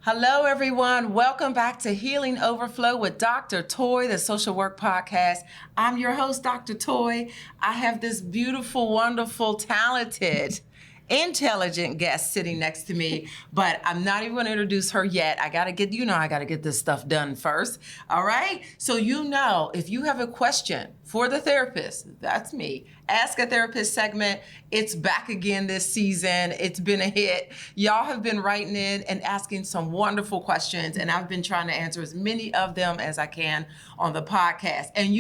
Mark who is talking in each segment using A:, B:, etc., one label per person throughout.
A: Hello, everyone. Welcome back to Healing Overflow with Dr. Toy, the social work podcast. I'm your host, Dr. Toy. I have this beautiful, wonderful, talented, intelligent guest sitting next to me, but I'm not even going to introduce her yet. I got to get this stuff done first. All right. So, if you have a question for the therapist, that's me, Ask a Therapist segment. It's back again this season. It's been a hit. Y'all have been writing in and asking some wonderful questions, and I've been trying to answer as many of them as I can on the podcast. And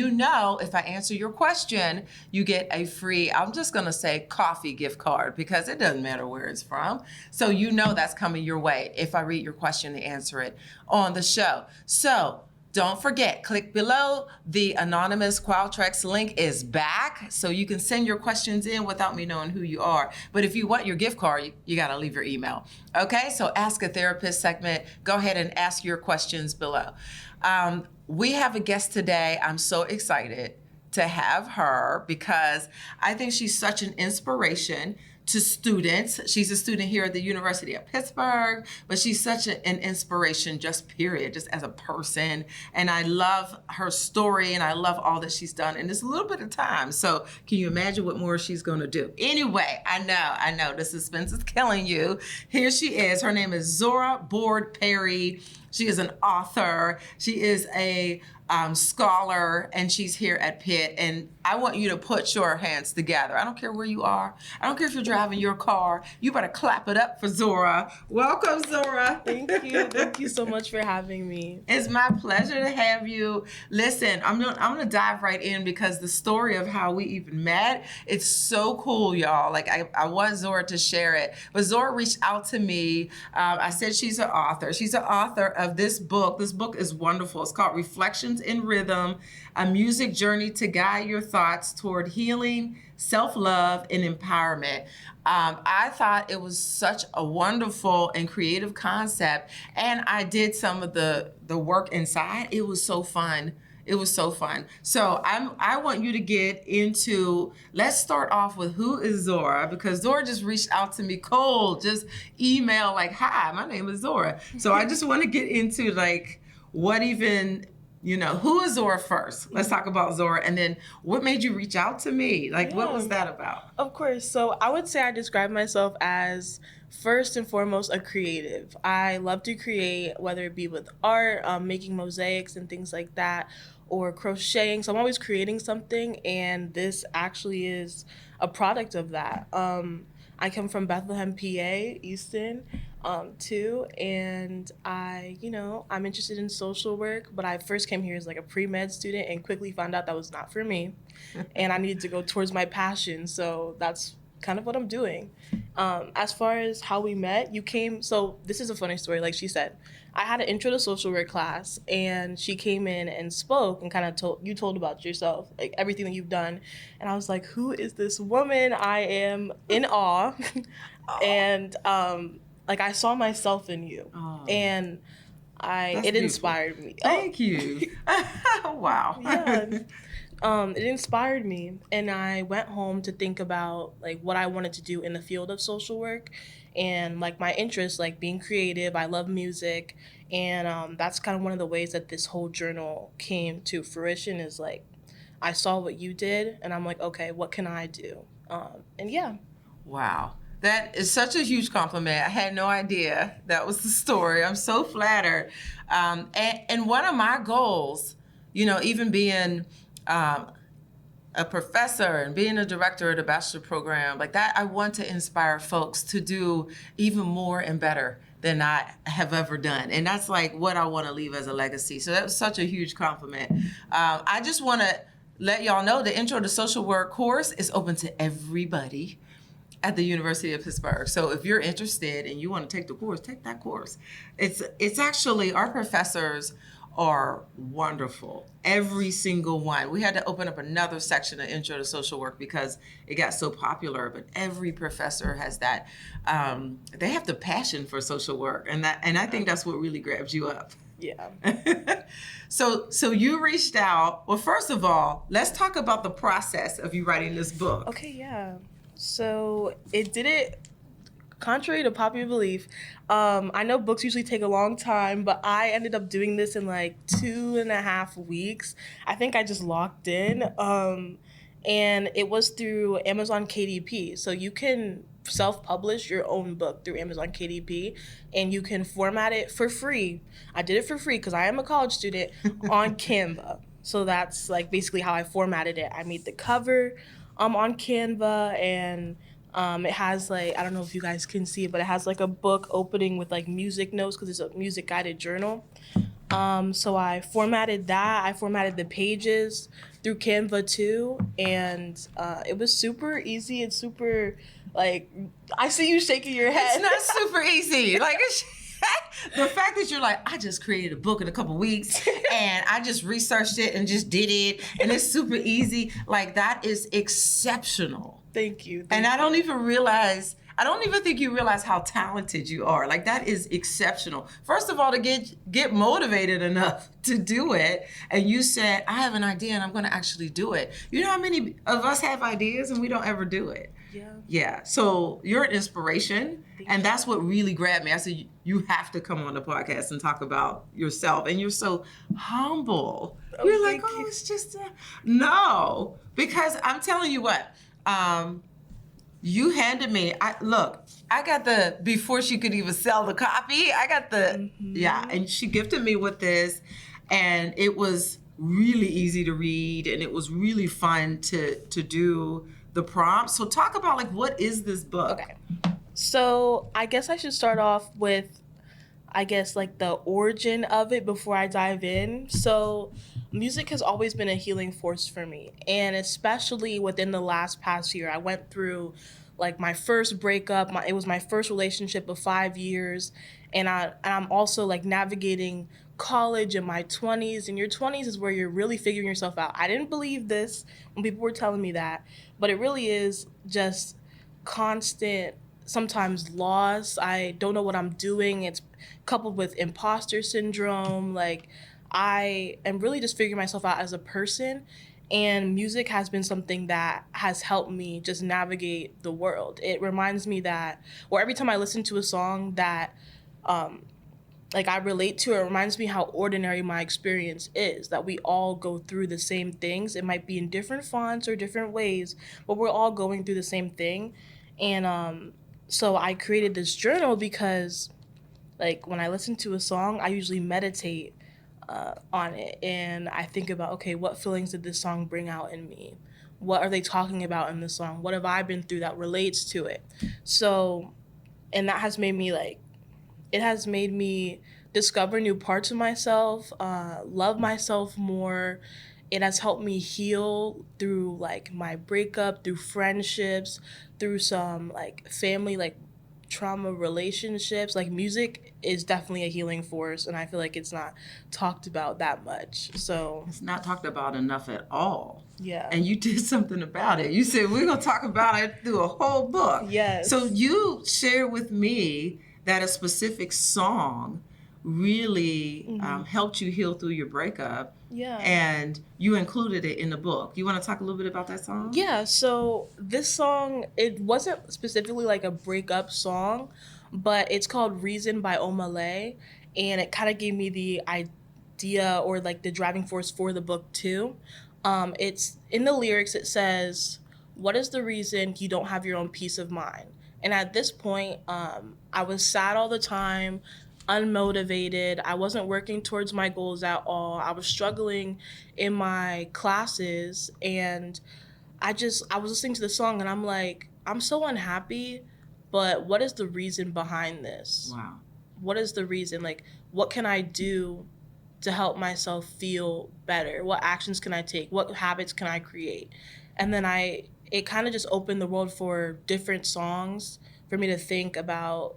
A: if I answer your question, you get a free, I'm just going to say coffee gift card because it doesn't matter where it's from. So that's coming your way if I read your question and answer it on the show. So don't forget, click below. The anonymous Qualtrics link is back, so you can send your questions in without me knowing who you are. But if you want your gift card, you got to leave your email. Okay, so Ask a Therapist segment. Go ahead and ask your questions below. We have a guest today. I'm so excited to have her because I think she's such an inspiration to students. She's a student here at the University of Pittsburgh, but she's such an inspiration, just as a person. And I love her story and I love all that she's done in this little bit of time. So can you imagine what more she's gonna do? Anyway, I know, the suspense is killing you. Here she is. Her name is Zora Borde-Perry. She is an author. She is a scholar, and she's here at Pitt. And I want you to put your hands together. I don't care where you are. I don't care if you're driving your car. You better clap it up for Zora. Welcome, Zora.
B: Thank you. Thank you so much for having me.
A: It's my pleasure to have you. Listen, I'm gonna dive right in because the story of how we even met, it's so cool, y'all. Like I want Zora to share it, but Zora reached out to me. I said she's an author. She's an author of this book. This book is wonderful. It's called Reflections in Rhythm, a music journey to guide your thoughts toward healing, self-love, and empowerment. I thought it was such a wonderful and creative concept, and I did some of the work inside. It was so fun. So I want you to get into, let's start off with who is Zora, because Zora just reached out to me cold, just email like, hi, my name is Zora. So I just want to get into who is Zora first? Let's talk about Zora. And then what made you reach out to me? What was that about?
B: Of course. So I would say I describe myself as first and foremost a creative. I love to create, whether it be with art, making mosaics and things like that, or crocheting. So I'm always creating something, and this actually is a product of that. I come from Bethlehem, PA, Easton, too, and I'm interested in social work, but I first came here as like a pre-med student and quickly found out that was not for me, and I needed to go towards my passion, so that's kind of what I'm doing. As far as how we met, so this is a funny story, like she said. I had an intro to social work class, and she came in and spoke and kind of told about yourself, like everything that you've done. And I was like, who is this woman? I am in awe. And I saw myself in you. And it inspired me.
A: Thank you. Wow.
B: Yeah. It inspired me, and I went home to think about what I wanted to do in the field of social work, and my interests, being creative. I love music, and that's kind of one of the ways that this whole journal came to fruition. Is I saw what you did, and I'm like, okay, what can I do? And yeah.
A: Wow. That is such a huge compliment. I had no idea that was the story. I'm so flattered. And one of my goals, even being a professor and being a director at a bachelor program like that, I want to inspire folks to do even more and better than I have ever done. And that's what I want to leave as a legacy. So that was such a huge compliment. I just want to let y'all know the Intro to Social Work course is open to everybody at the University of Pittsburgh. So if you're interested and you want to take the course, take that course. It's actually, our professors are wonderful. Every single one. We had to open up another section of Intro to Social Work because it got so popular, but every professor has that. They have the passion for social work, and I think that's what really grabs you up.
B: Yeah.
A: So you reached out. Well, first of all, let's talk about the process of you writing this book.
B: Okay, yeah. So it didn't contrary to popular belief, I know books usually take a long time, but I ended up doing this in like 2.5 weeks. I think I just locked in. And it was through Amazon KDP. So you can self-publish your own book through Amazon KDP, and you can format it for free. I did it for free because I am a college student on Canva. So that's like basically how I formatted it. I made the cover on Canva, and it has like, I don't know if you guys can see it, but it has like a book opening with like music notes because it's a music guided journal. So I formatted that. I formatted the pages through Canva too, and it was super easy and super like. I see you shaking your head.
A: It's not super easy. Like it's, the fact that you're like, I just created a book in a couple weeks and I just researched it and just did it and it's super easy. Like that is exceptional.
B: Thank you.
A: And I don't even think you realize how talented you are. Like that is exceptional. First of all, to get motivated enough to do it, and you said, I have an idea and I'm going to actually do it. You know how many of us have ideas and we don't ever do it?
B: Yeah.
A: Yeah. So you're an inspiration, and that's what really grabbed me. I said, you have to come on the podcast and talk about yourself, and you're so humble. You're like, oh, it's just no, because I'm telling you what. You handed me, I got the, before she could even sell the copy, I got the, and she gifted me with this, and it was really easy to read, and it was really fun to do the prompts. So talk about, like, what is this book?
B: Okay. So I guess I should start off with, like the origin of it before I dive in. So music has always been a healing force for me, and especially within the past year, I went through like my first breakup. It was my first relationship of 5 years, and I'm also like navigating college in my 20s. And your 20s is where you're really figuring yourself out. I didn't believe this when people were telling me that, but it really is just constant, sometimes loss. I don't know what I'm doing. It's coupled with imposter syndrome. Like I am really just figuring myself out as a person, and music has been something that has helped me just navigate the world. It reminds me that, or every time I listen to a song that like I relate to, it reminds me how ordinary my experience is, that we all go through the same things. It might be in different fonts or different ways, but we're all going through the same thing. And so I created this journal because like when I listen to a song, I usually meditate on it, and I think about, okay, what feelings did this song bring out in me? What are they talking about in the song? What have I been through that relates to it? So, and that has made me like, it has made me discover new parts of myself, love myself more. It has helped me heal through like my breakup, through friendships, through some like family, like trauma relationships. Like music is definitely a healing force, and I feel like it's not talked about that much. So
A: It's not talked about enough at all.
B: yeah.
A: And you did something about it. You said, we're going to talk about it through a whole book.
B: Yes.
A: So you shared with me that a specific song really helped you heal through your breakup.
B: Yeah.
A: And you included it in the book. You want to talk a little bit about that song?
B: Yeah, so this song, it wasn't specifically like a breakup song, but it's called Reason by Omale, and it kind of gave me the idea or like the driving force for the book too. It's in the lyrics, it says, "What is the reason you don't have your own peace of mind?" And at this point, I was sad all the time, unmotivated. I wasn't working towards my goals at all. I was struggling in my classes, and I was listening to the song, and I'm like, I'm so unhappy, but what is the reason behind this?
A: Wow.
B: What is the reason? Like, what can I do to help myself feel better? What actions can I take? What habits can I create? And then it kind of just opened the world for different songs for me to think about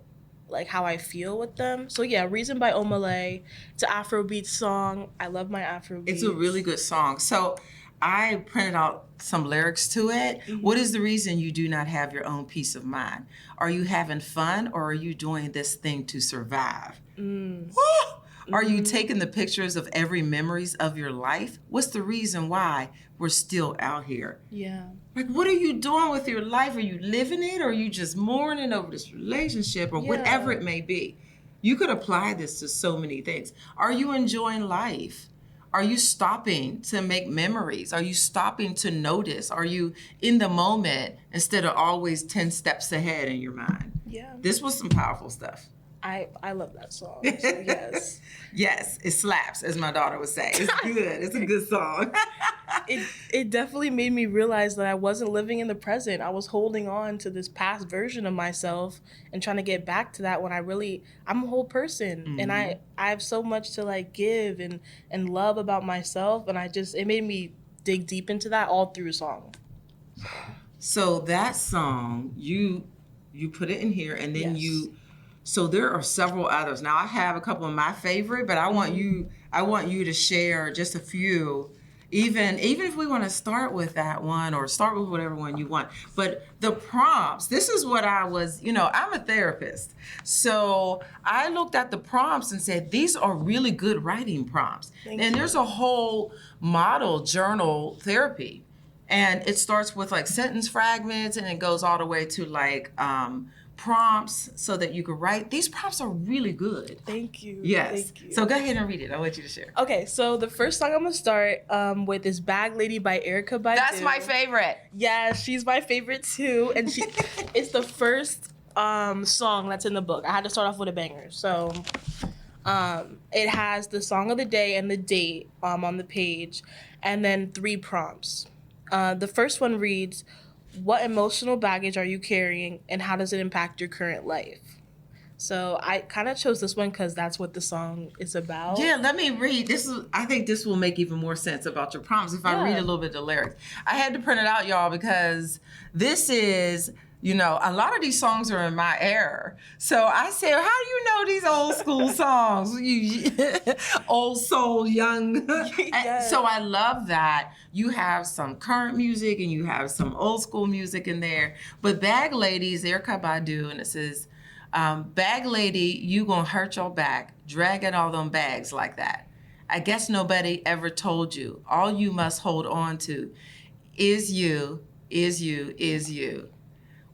B: like how I feel with them. So yeah, Reason by Omale. It's an Afrobeat song. I love my Afrobeat.
A: It's a really good song. So I printed out some lyrics to it. What is the reason you do not have your own peace of mind? Are you having fun, or are you doing this thing to survive? Are you taking the pictures of every memories of your life? What's the reason why we're still out here?
B: Yeah.
A: Like, what are you doing with your life? Are you living it, or are you just mourning over this relationship, or whatever it may be? You could apply this to so many things. Are you enjoying life? Are you stopping to make memories? Are you stopping to notice? Are you in the moment instead of always 10 steps ahead in your mind?
B: Yeah.
A: This was some powerful stuff.
B: I love that song. So yes.
A: Yes, it slaps, as my daughter would say. It's good. It's a good song.
B: It definitely made me realize that I wasn't living in the present. I was holding on to this past version of myself and trying to get back to that when I'm a whole person, and I have so much to like give and love about myself, and it made me dig deep into that all through song.
A: So that song, you put it in here, and then
B: Yes.
A: So there are several others. Now I have a couple of my favorite, but I want you to share just a few. Even if we want to start with that one or start with whatever one you want. But the prompts, this is what I'm a therapist. So I looked at the prompts and said, these are really good writing prompts.
B: Thank
A: and
B: you.
A: There's a whole model journal therapy. And it starts with like sentence fragments, and it goes all the way to like prompts so that you can write. These prompts are really good.
B: Thank you.
A: Yes.
B: Thank you.
A: So go ahead and read it. I'll let you to share.
B: Okay, so the first song I'm gonna start with is "Bag Lady" by Erykah Badu.
A: That's my favorite.
B: Yeah, she's my favorite too, and it's the first song that's in the book. I had to start off with a banger, so it has the song of the day and the date on the page, and then 3 prompts. The first one reads, "What emotional baggage are you carrying, and how does it impact your current life?" So I kind of chose this one because that's what the song is about.
A: Yeah, let me read. I think this will make even more sense about your prompts if I read a little bit of the lyrics. I had to print it out, y'all, because this is, a lot of these songs are in my era. So I said, how do you know these old school songs? You old soul, young.
B: Yes.
A: So I love that you have some current music and you have some old school music in there. But Bag Lady is Erykah Badu, and it says, bag lady, you gonna hurt your back, dragging all them bags like that. I guess nobody ever told you. All you must hold on to is you, is you, is you.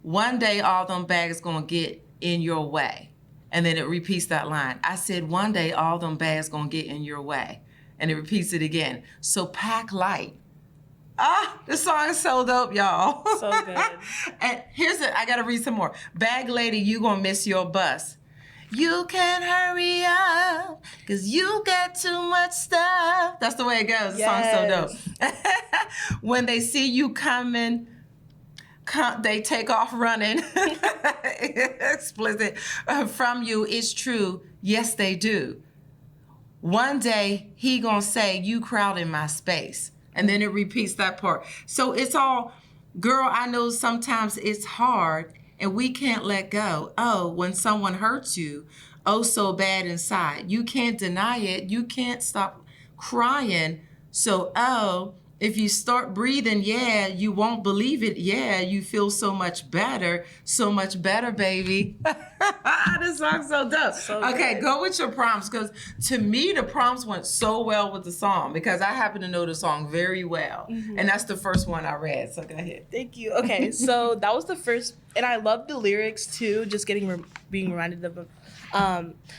A: One day all them bags gonna get in your way. And then it repeats that line. I said one day all them bags gonna get in your way. And it repeats it again. So pack light. This song is so dope, y'all.
B: So good.
A: And I gotta read some more. Bag lady, you gonna miss your bus. You can't hurry up, cause you got too much stuff. That's the way it goes. The song's so dope. When they see you coming, they take off running. Explicit. From you, it's true. Yes, they do. One day, he gonna say, you crowding my space. And then it repeats that part. So it's all, girl, I know sometimes it's hard and we can't let go. Oh, when someone hurts you, oh, so bad inside. You can't deny it. You can't stop crying. So, if you start breathing, yeah, you won't believe it. Yeah, you feel so much better, baby. This song's so dope.
B: So
A: okay,
B: good.
A: go with your prompts, because to me, the prompts went so well with the song because I happen to know the song very well.
B: Mm-hmm.
A: And that's the first one I read. So go ahead.
B: Thank you. Okay, so that was the first, and I love the lyrics too, just being reminded of them.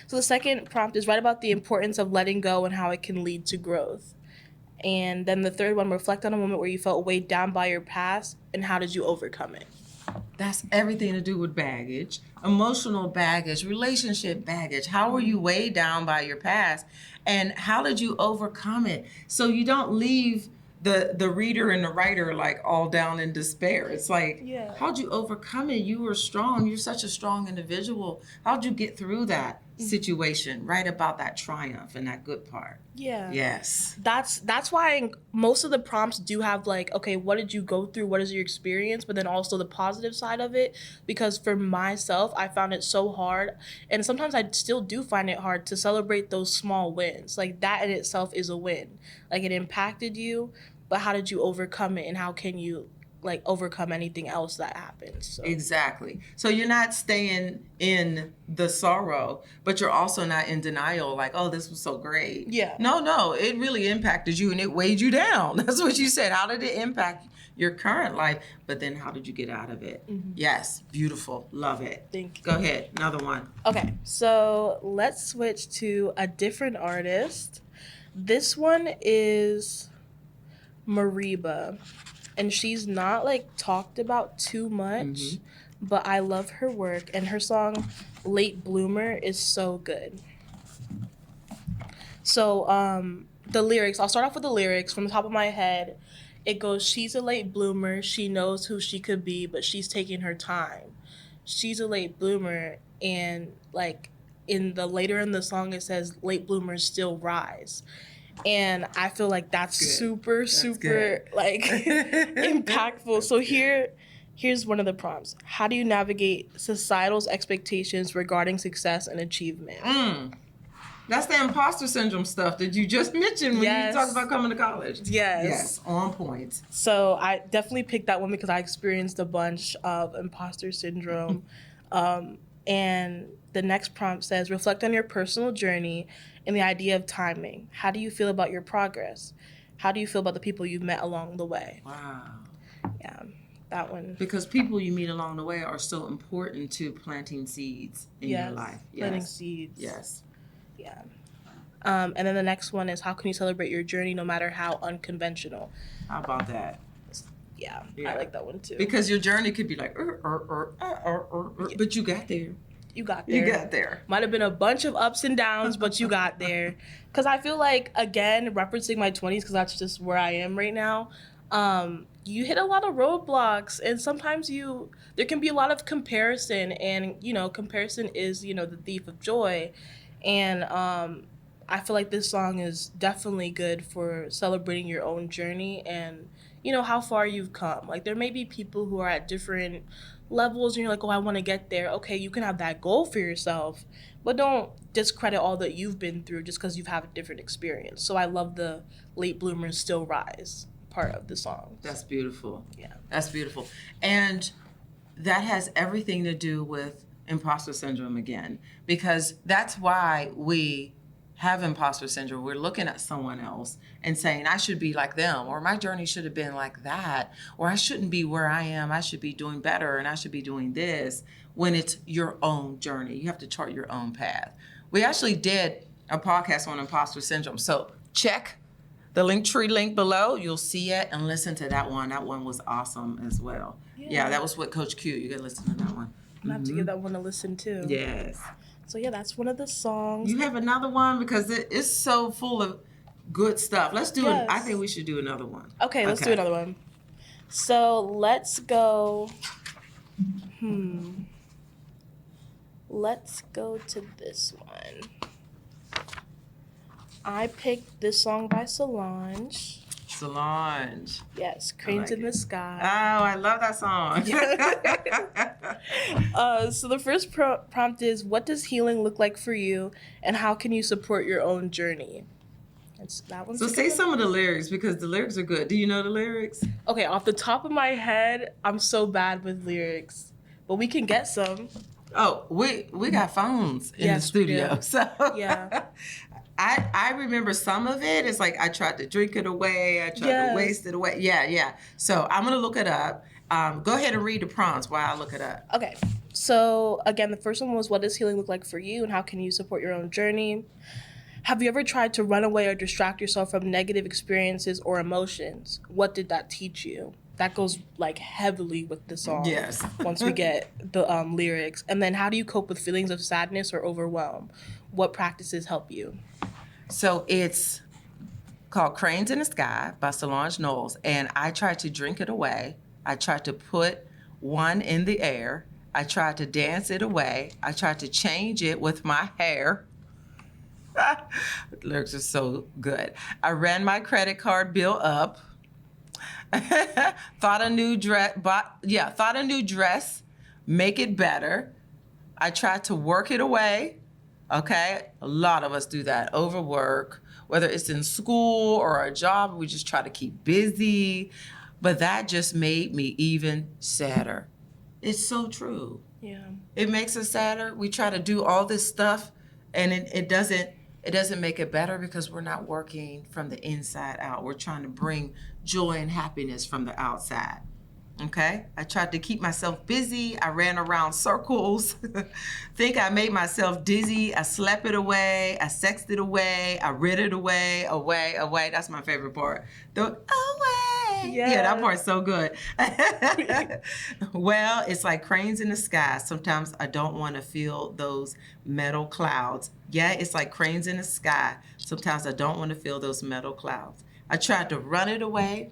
B: So the second prompt is write about the importance of letting go and how it can lead to growth. And then the third one, reflect on a moment where you felt weighed down by your past and how did you overcome it?
A: That's everything to do with baggage, emotional baggage, relationship baggage. How were you weighed down by your past and how did you overcome it? So you don't leave the reader and the writer like all down in despair. It's like,
B: Yeah.
A: how'd you overcome it? You were strong. You're such a strong individual. How'd you get through that situation? Write about that triumph and that good part.
B: Yeah.
A: Yes.
B: That's why most of the prompts do have like, okay, what did you go through? What is your experience? But then also the positive side of it. Because for myself, I found it so hard. And sometimes I still do find it hard to celebrate those small wins. Like that in itself is a win. Like it impacted you, but how did you overcome it? And how can you like overcome anything else that happens. So.
A: Exactly. So you're not staying in the sorrow, but you're also not in denial, like, oh, this was so great.
B: Yeah.
A: No, it really impacted you and it weighed you down. That's what you said. How did it impact your current life? But then how did you get out of it? Mm-hmm. Yes, beautiful. Love it.
B: Thank you.
A: Go ahead. Another one.
B: Okay, so let's switch to a different artist. This one is Mariba. And she's not like talked about too much, but I love her work, and her song Late Bloomer is so good. So the lyrics, I'll start off with the lyrics from the top of my head. It goes, she's a late bloomer, she knows who she could be, but she's taking her time. She's a late bloomer, and like later in the song it says late bloomers still rise. And I feel like that's super like impactful. So here's one of the prompts. How do you navigate societal's expectations regarding success and achievement?
A: That's the imposter syndrome stuff that you just mentioned when you talked about coming to college.
B: Yes,
A: on point.
B: So I definitely picked that one because I experienced a bunch of imposter syndrome. And the next prompt says, reflect on your personal journey and the idea of timing. How do you feel about your progress? How do you feel about the people you've met along the way?
A: Wow.
B: Yeah, that one.
A: Because people you meet along the way are so important to planting seeds in your life. Yes.
B: Planting seeds.
A: Yes.
B: Yeah. And then the next one is, how can you celebrate your journey no matter how unconventional?
A: How about that?
B: Yeah, I like that one too.
A: Because your journey could be like, but you got there.
B: You got there.
A: You got there.
B: Might have been a bunch of ups and downs, but you got there. Because I feel like, again, referencing my 20s, because that's just where I am right now, you hit a lot of roadblocks, and sometimes there can be a lot of comparison, and, comparison is, the thief of joy. And I feel like this song is definitely good for celebrating your own journey and, how far you've come. Like, there may be people who are at different levels and you're like, oh, I want to get there. Okay, you can have that goal for yourself, but don't discredit all that you've been through just because you've had a different experience. So I love the late bloomers still rise part of the song.
A: That's beautiful.
B: Yeah.
A: That's beautiful. And that has everything to do with imposter syndrome again, because that's why we have imposter syndrome. We're looking at someone else and saying, I should be like them, or my journey should have been like that, or I shouldn't be where I am. I should be doing better, and I should be doing this, when it's your own journey. You have to chart your own path. We actually did a podcast on imposter syndrome. So check the Linktree link below. You'll see it and listen to that one. That one was awesome as well. Yeah, that was with Coach Q. You can listen to that one.
B: I'm going to have to give that one a listen too.
A: Yes.
B: So yeah, that's one of the songs.
A: You have another one, because it is so full of good stuff. Let's do it. I think we should do another one.
B: Okay, let's do another one. So let's go. Let's go to this one. I picked this song by Solange.
A: Solange.
B: Yes, Cranes in the Sky.
A: Oh, I love that song.
B: So the first prompt is, what does healing look like for you, and how can you support your own journey? That one's
A: so say some of the lyrics, because the lyrics are good. Do you know the lyrics?
B: Okay, off the top of my head, I'm so bad with lyrics, but we can get some.
A: Oh, we got phones in the studio. So
B: yeah.
A: I remember some of it. It's like, I tried to drink it away. I tried to waste it away. Yeah. So I'm going to look it up. Go ahead and read the prompts while I look it up.
B: Okay. So again, the first one was, what does healing look like for you, and how can you support your own journey? Have you ever tried to run away or distract yourself from negative experiences or emotions? What did that teach you? That goes like heavily with the song.
A: Yes.
B: Once we get the lyrics. And then, how do you cope with feelings of sadness or overwhelm? What practices help you?
A: So it's called Cranes in the Sky by Solange Knowles. And I tried to drink it away. I tried to put one in the air. I tried to dance it away. I tried to change it with my hair. The lyrics are so good. I ran my credit card bill up. Thought a new dress, make it better. I tried to work it away. Okay, a lot of us do that. Overwork, whether it's in school or a job, we just try to keep busy. but that just made me even sadder. It's so true.
B: Yeah.
A: It makes us sadder. We try to do all this stuff, and it doesn't make it better because we're not working from the inside out. We're trying to bring joy and happiness from the outside. Okay? I tried to keep myself busy. I ran around circles. Think I made myself dizzy. I slept it away. I sexed it away. I read it away. Away. That's my favorite part. The away. Yeah, that part's so good. Well, it's like cranes in the sky. Sometimes I don't want to feel those metal clouds. Yeah, it's like cranes in the sky. Sometimes I don't want to feel those metal clouds. I tried to run it away.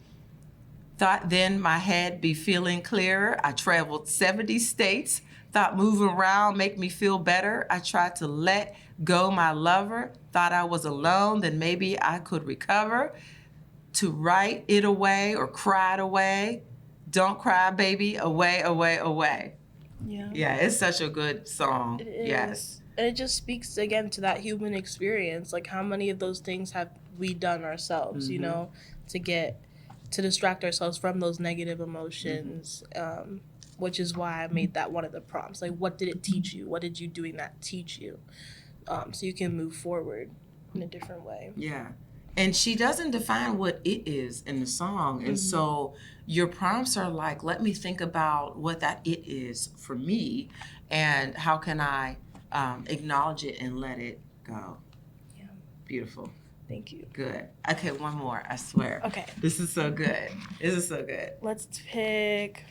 A: Thought then my head be feeling clearer. I traveled 70 states. Thought moving around make me feel better. I tried to let go my lover. Thought I was alone, then maybe I could recover. To write it away or cry it away. Don't cry, baby. Away, away, away.
B: Yeah.
A: Yeah, it's such a good song.
B: It is.
A: Yes.
B: And it just speaks again to that human experience. Like, how many of those things have we done ourselves, you know, to distract ourselves from those negative emotions, which is why I made that one of the prompts. Like, what did it teach you? What did you doing that teach you? So you can move forward in a different way.
A: Yeah. And she doesn't define what it is in the song. And so your prompts are like, let me think about what that it is for me and how can I acknowledge it and let it go.
B: Yeah.
A: Beautiful.
B: Thank you.
A: Good. Okay, one more, I swear.
B: Okay.
A: This is so good. This is so good.
B: Let's pick,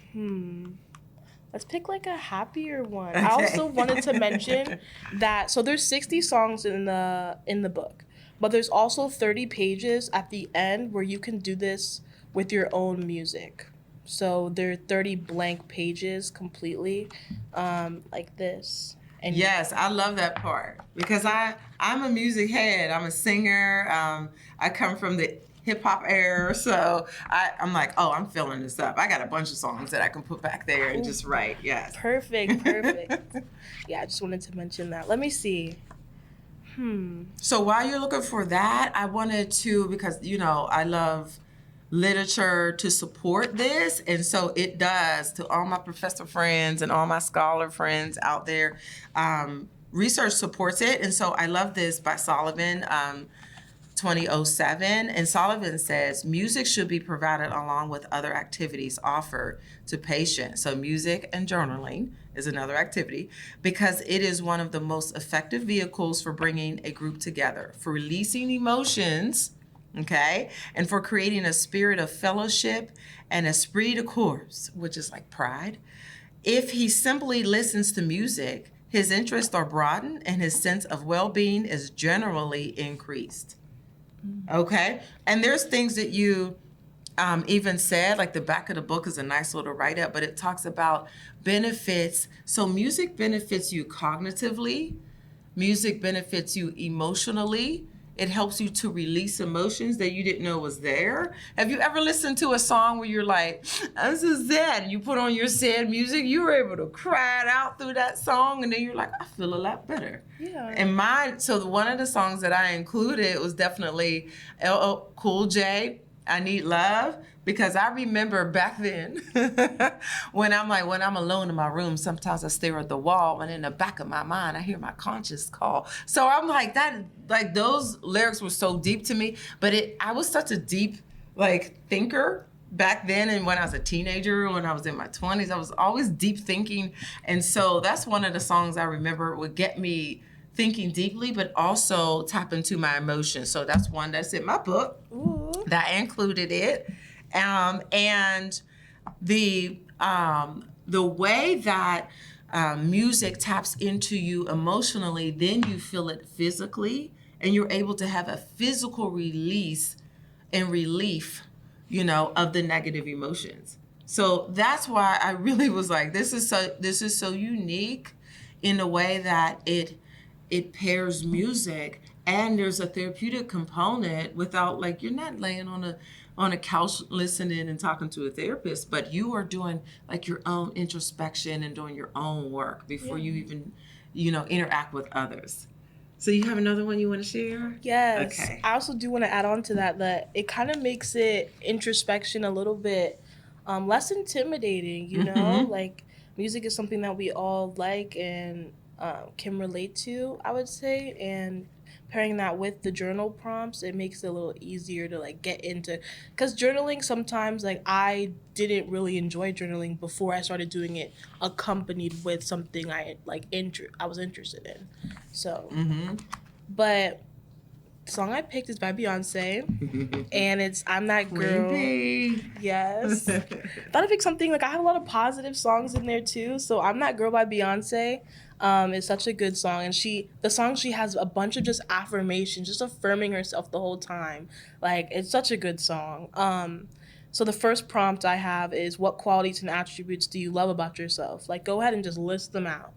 B: like a happier one.
A: Okay.
B: I also wanted to mention that, so there's 60 songs in the book, but there's also 30 pages at the end where you can do this with your own music. So there are 30 blank pages completely, like this. And
A: yes, I love that part because I'm a music head. I'm a singer. I come from the hip hop era, so I'm like, oh, I'm filling this up. I got a bunch of songs that I can put back there and just write. Yes.
B: Perfect. Yeah, I just wanted to mention that. Let me see.
A: So while you're looking for that, I wanted to, because, I love literature to support this, and so it does. To all my professor friends and all my scholar friends out there, research supports it, and so I love this by Sullivan, 2007, and Sullivan says music should be provided along with other activities offered to patients. So music and journaling is another activity because it is one of the most effective vehicles for bringing a group together, for releasing emotions, okay, and for creating a spirit of fellowship and esprit de corps, which is like pride. If he simply listens to music, his interests are broadened and his sense of well-being is generally increased. Okay? And there's things that you even said, like the back of the book is a nice little write-up, but it talks about benefits. So music benefits you cognitively. Music benefits you emotionally. It helps you to release emotions that you didn't know was there. Have you ever listened to a song where you're like, I'm so sad, and you put on your sad music, you were able to cry it out through that song, and then you're like, I feel a lot better.
B: Yeah.
A: And so one of the songs that I included was definitely LL Cool J, I Need Love, because I remember back then when I'm alone in my room, sometimes I stare at the wall, and in the back of my mind, I hear my conscience call. So I'm like, those lyrics were so deep to me, but I was such a deep, thinker back then. And when I was a teenager, when I was in my 20s, I was always deep thinking. And so that's one of the songs I remember would get me thinking deeply, but also tap into my emotions. So that's one that's in my book.
B: Ooh.
A: That included it. And the way that music taps into you emotionally, then you feel it physically, and you're able to have a physical release and relief, of the negative emotions. So that's why I really was like, this is so unique in the way that it pairs music, and there's a therapeutic component without, you're not laying on a couch listening and talking to a therapist, but you are doing your own introspection and doing your own work before you even, interact with others. So you have another one you want to share?
B: Yes.
A: Okay.
B: I also do want to add on to that it kind of makes it introspection a little bit less intimidating, you know? Like, music is something that we all like and can relate to, I would say. And pairing that with the journal prompts, it makes it a little easier to like get into, because journaling sometimes, like, I didn't really enjoy journaling before I started doing it accompanied with something I was interested in. So but the song I picked is by Beyonce, and it's "I'm That Girl." Yes. Thought I picked something, like, I have a lot of positive songs in there too. So "I'm That Girl" by Beyonce is such a good song, and the song, she has a bunch of just affirmations, just affirming herself the whole time. Like, it's such a good song. So the first prompt I have is, what qualities and attributes do you love about yourself? Like, go ahead and just list them out.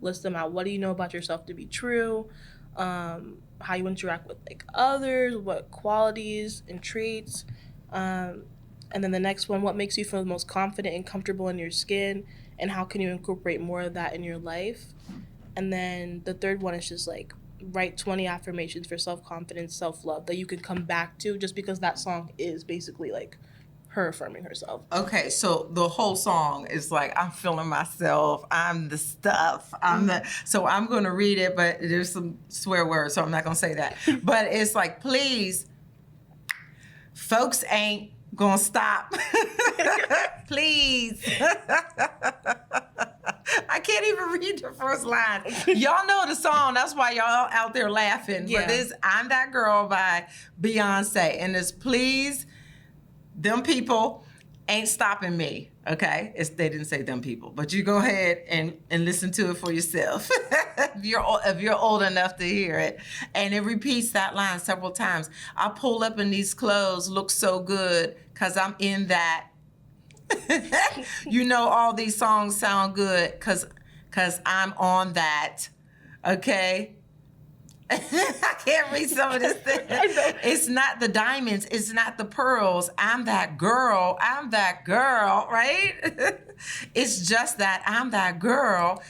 B: List them out. What do you know about yourself to be true? How you interact with like others, what qualities and traits. And then the next one, what makes you feel the most confident and comfortable in your skin, and how can you incorporate more of that in your life? And then the third one is just like, write 20 affirmations for self-confidence, self-love that you can come back to, just because that song is basically like her affirming herself.
A: Okay, so the whole song is like, I'm feeling myself, I'm the stuff, so I'm going to read it, but there's some swear words, so I'm not going to say that. But it's like, please, folks ain't going to stop. Please. I can't even read the first line. Y'all know the song, that's why y'all out there laughing.
B: Yeah.
A: But it's "I'm That Girl" by Beyonce, and it's please, them people ain't stopping me, okay? They didn't say them people, but you go ahead and listen to it for yourself if you're old enough to hear it. And it repeats that line several times. I pull up in these clothes, look so good, because I'm in that. You know, all these songs sound good because I'm on that, okay? I can't read some of this thing. It's not the diamonds. It's not the pearls. I'm that girl. I'm that girl, right? It's just that I'm that girl.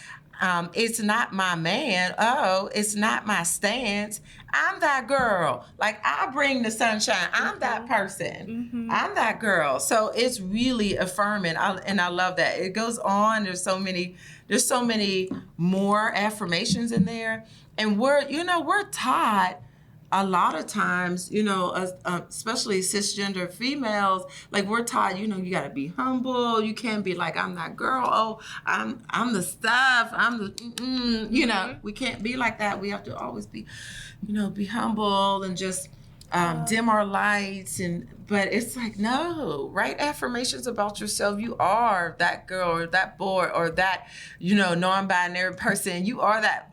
A: It's not my man. Oh, it's not my stance. I'm that girl. Like, I bring the sunshine. I'm that person. I'm that girl. So it's really affirming. And I love that. It goes on. There's so many more affirmations in there. And we're taught a lot of times, especially cisgender females, like, we're taught, you got to be humble. You can't be like, I'm that girl. Oh, I'm the stuff. I'm the, we can't be like that. We have to always be, be humble and just dim our lights. But it's like, no, write affirmations about yourself. You are that girl or that boy or that, non-binary person. You are that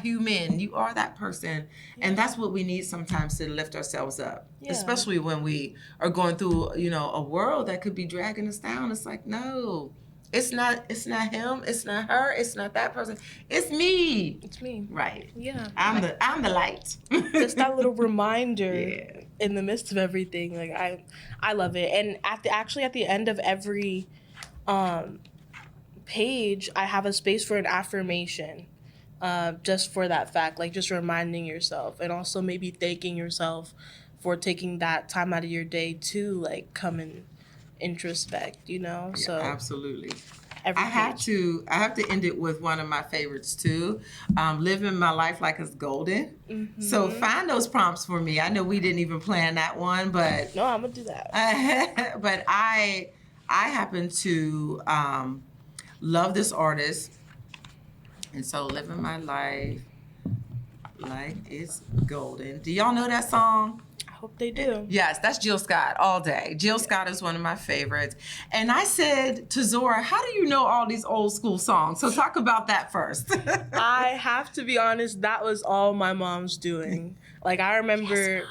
A: human. You are that person. Yeah. And that's what we need sometimes to lift ourselves up, especially when we are going through, a world that could be dragging us down. It's like, no, it's not him. It's not her. It's not that person. It's me.
B: It's me.
A: Right.
B: Yeah.
A: I'm the light.
B: Just that little reminder in the midst of everything. Like, I love it. And at the end of every page, I have a space for an affirmation. Just for that fact, like, just reminding yourself, and also maybe thanking yourself for taking that time out of your day to like come and introspect,
A: Yeah,
B: so
A: absolutely. I have to end it with one of my favorites too, living my life like it's golden. So find those prompts for me. I know we didn't even plan that one, but
B: no, I'm gonna do that.
A: But I happen to love this artist, and so living my life like it's golden. Do y'all know that song?
B: Hope they do.
A: Yes, that's Jill Scott all day. Jill Scott is one of my favorites. And I said to Zora, how do you know all these old school songs? So talk about that first.
B: I have to be honest, that was all my mom's doing. Like, I remember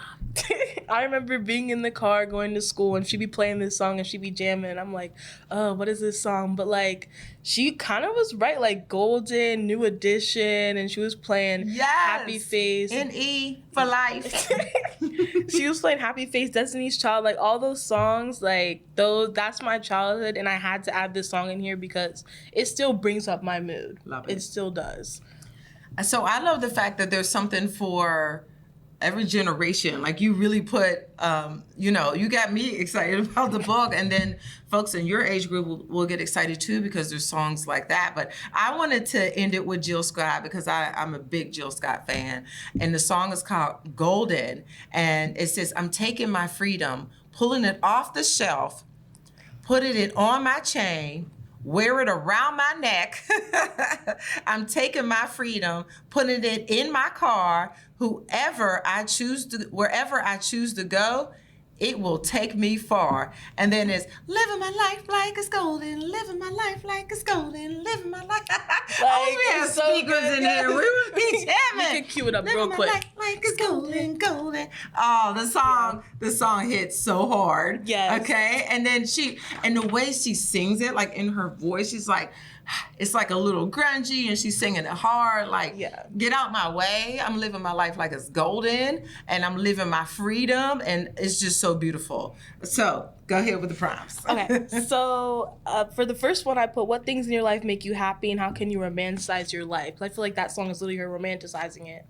B: I remember being in the car going to school and she'd be playing this song and she'd be jamming and I'm like, oh, what is this song? But like, she kind of was right, like Golden, New Edition, and she was playing Happy Face.
A: N.E. for life.
B: She was playing Happy Face, Destiny's Child, like all those songs, like that's my childhood, and I had to add this song in here because it still brings up my mood.
A: Love it.
B: It still does.
A: So I love the fact that there's something for every generation. Like you really put, you got me excited about the book, and then folks in your age group will get excited too because there's songs like that. But I wanted to end it with Jill Scott because I'm a big Jill Scott fan, and the song is called Golden, and it says, "I'm taking my freedom, pulling it off the shelf, putting it on my chain, wear it around my neck. I'm taking my freedom, putting it in my car. Wherever I choose to go, it will take me far." And then it's living my life like it's golden, living my life like it's golden, living my life. Oh, we have speakers in here. We would be jamming.
B: You can cue it up real quick.
A: Living my life like it's golden, golden. Oh, the song hits so hard.
B: Yes.
A: Okay. And then and the way she sings it, like in her voice, she's like, it's like a little grungy, and she's singing it hard, like, get out my way. I'm living my life like it's golden, and I'm living my freedom, and it's just so beautiful. So go ahead with the prompts.
B: Okay, so for the first one, I put, what things in your life make you happy, and how can you romanticize your life? I feel like that song is literally her romanticizing it.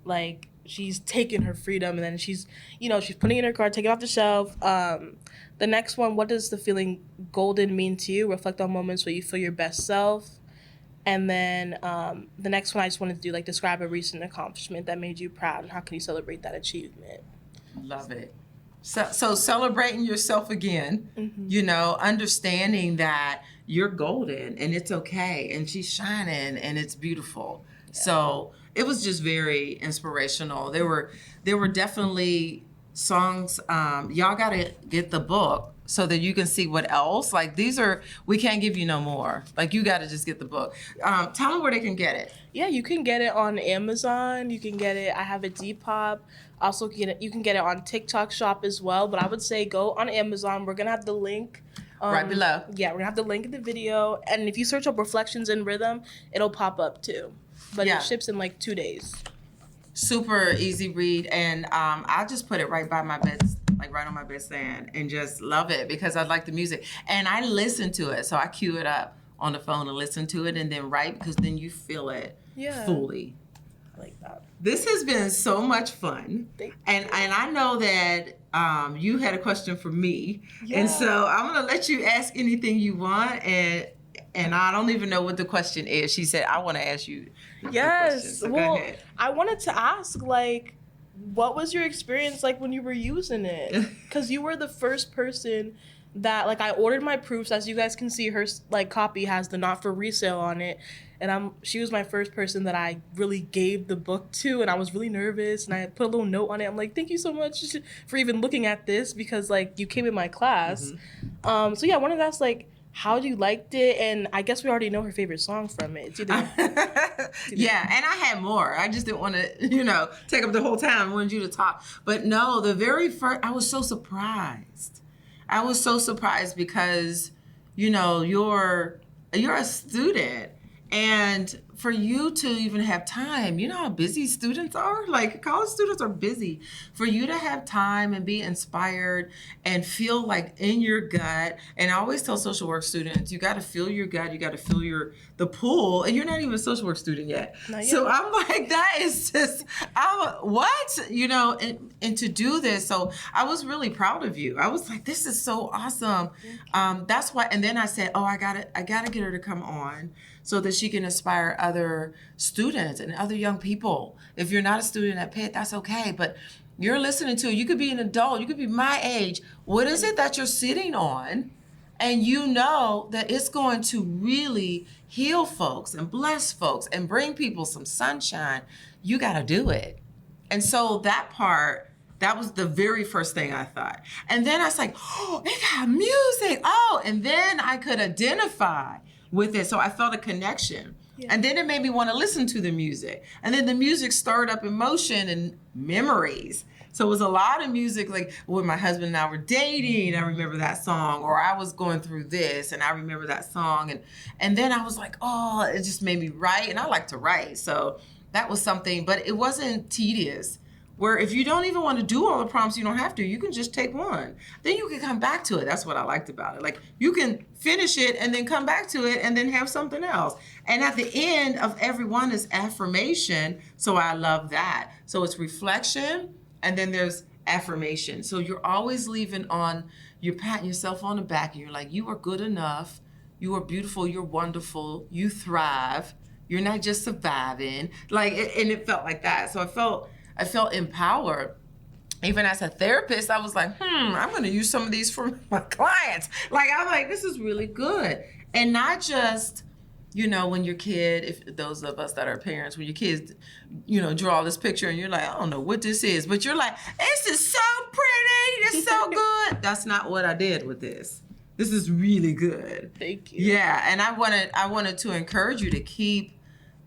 B: Like, she's taking her freedom, and then she's putting it in her car, taking it off the shelf. The next one, what does the feeling golden mean to you? Reflect on moments where you feel your best self. And then the next one, I just wanted to do, like, describe a recent accomplishment that made you proud, and how can you celebrate that achievement?
A: Love it. So celebrating yourself again, understanding that you're golden and it's okay, and she's shining and it's beautiful. Yeah. So it was just very inspirational. There were definitely songs. Y'all got to get the book so that you can see what else. Like, we can't give you no more. Like, you got to just get the book. Tell them where they can get it.
B: Yeah, you can get it on Amazon. You can get it, I have a Depop. Also, you can get it on TikTok Shop as well. But I would say go on Amazon. We're going to have the link.
A: Right below.
B: Yeah, we're going to have the link in the video. And if you search up Reflections in Rhythm, it'll pop up too. But it ships in like 2 days.
A: Super easy read, and I'll just put it right by my bed, like right on my bedstand, and just love it because I like the music. And I listen to it, so I cue it up on the phone and listen to it, and then write, because then you feel it fully.
B: I like that.
A: This has been so much fun, and I know that you had a question for me, and so I'm gonna let you ask anything you want, and I don't even know what the question is. She said, I want to ask you.
B: Yes. So well, I wanted to ask, like, what was your experience like when you were using it? Because you were the first person that, like, I ordered my proofs. As you guys can see, her, like, copy has the not for resale on it. And she was my first person that I really gave the book to, and I was really nervous, and I put a little note on it. I'm like, thank you so much for even looking at this, because, like, you came in my class. Mm-hmm. So yeah, I wanted to ask, like, how you liked it, and I guess we already know her favorite song from it. It's either
A: yeah, and I had more. I just didn't want to, take up the whole time. I wanted you to talk. But no, the very first, I was so surprised. I was so surprised because, you're a student, and for you to even have time, you know how busy students are? Like, college students are busy. For you to have time and be inspired and feel like in your gut, and I always tell social work students, you got to feel your gut, you got to feel the pull, and you're not even a social work student yet. So I'm like, that is just, what? And to do this, so I was really proud of you. I was like, this is so awesome. That's why, and then I said, I gotta get her to come on so that she can inspire other students and other young people. If you're not a student at Pitt, that's okay. But you're listening to, you could be an adult, you could be my age. What is it that you're sitting on? And you know that it's going to really heal folks and bless folks and bring people some sunshine. You got to do it. And so that was the very first thing I thought. And then I was like, it got music. And then I could identify with it. So I felt a connection. Yeah. And then it made me want to listen to the music. And then the music stirred up emotion and memories. So it was a lot of music, like when my husband and I were dating, I remember that song, or I was going through this and I remember that song. And then I was like, it just made me write. And I like to write. So that was something, but it wasn't tedious. Where if you don't even want to do all the prompts, you don't have to. You can just take one. Then you can come back to it. That's what I liked about it. Like, you can finish it and then come back to it and then have something else. And at the end of every one is affirmation. So I love that. So it's reflection, and then there's affirmation. So you're always leaving on, you're patting yourself on the back and you're like, you are good enough, you are beautiful, you're wonderful, you thrive, you're not just surviving. Like, and it felt like that. So I felt empowered. Even as a therapist, I was like, I'm going to use some of these for my clients. Like, I'm like, this is really good. And not just, when your kid, if those of us that are parents, when your kids, draw this picture and you're like, I don't know what this is, but you're like, this is so pretty, it's so good. That's not what I did with this. This is really good.
B: Thank you.
A: Yeah, and I wanted to encourage you to keep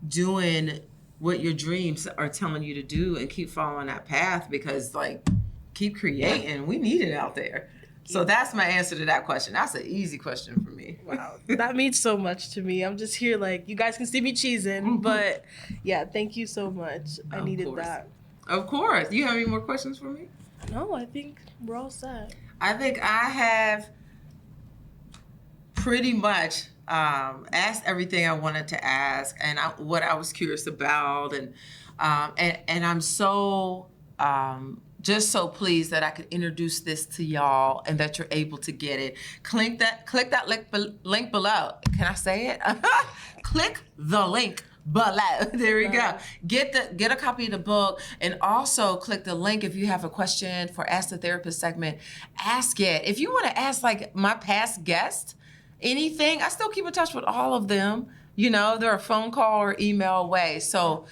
A: doing what your dreams are telling you to do and keep following that path, because keep creating. We need it out there. So that's my answer to that question. That's an easy question for me.
B: Wow. That means so much to me. I'm just here you guys can see me cheesing, but yeah, thank you so much. I needed that.
A: Of course. Do you have any more questions for me?
B: No, I think we're all set.
A: I think I have pretty much asked everything I wanted to ask, and what I was curious about, and I'm so just so pleased that I could introduce this to y'all and that you're able to get it. Click that link below. Can I say it? Click the link below. There we go. Get a copy of the book, and also click the link if you have a question for Ask the Therapist segment. Ask it. If you want to ask my past guests anything, I still keep in touch with all of them. They're a phone call or email away. So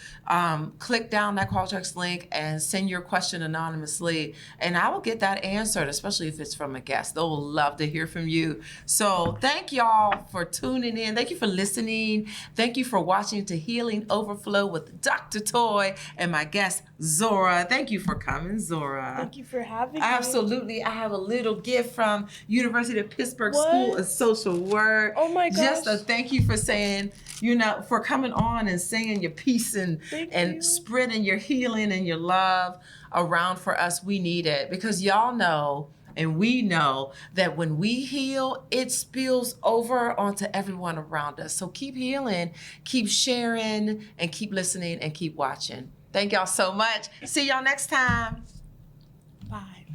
A: click down that call text link and send your question anonymously, and I will get that answered, especially if it's from a guest. They'll love to hear from you. So thank y'all for tuning in. Thank you for listening. Thank you for watching To Healing Overflow with Dr. Toy and my guest, Zora. Thank you for coming, Zora.
B: Thank you for having me.
A: Absolutely. I have a little gift from University of Pittsburgh School of Social Work.
B: Oh my gosh.
A: Just a thank you for saying, for coming on and saying your piece and spreading your healing and your love around for us. We need it, because y'all know and we know that when we heal, it spills over onto everyone around us. So keep healing, keep sharing, and keep listening and keep watching. Thank y'all so much. See y'all next time.
B: Bye.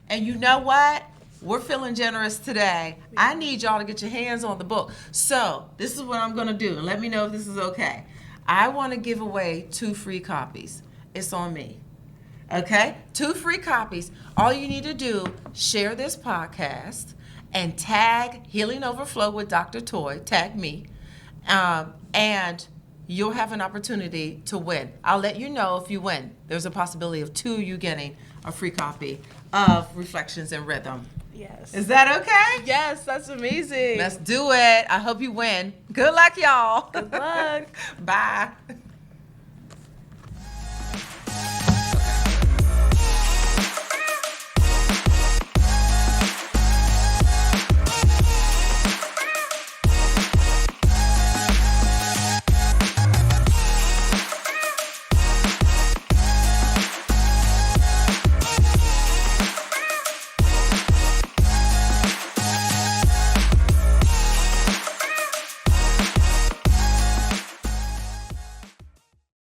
A: And you know what? We're feeling generous today. I need y'all to get your hands on the book. So this is what I'm going to do. Let me know if this is okay. I want to give away 2 free copies. It's on me. Okay? 2 free copies. All you need to do, share this podcast and tag Healing Overflow with Dr. Toy. Tag me. And you'll have an opportunity to win. I'll let you know if you win. There's a possibility of 2 of you getting a free copy of Reflections in Rhythm.
B: Yes.
A: Is that okay?
B: Yes, that's amazing.
A: Let's do it. I hope you win. Good luck, y'all.
B: Good luck.
A: Bye.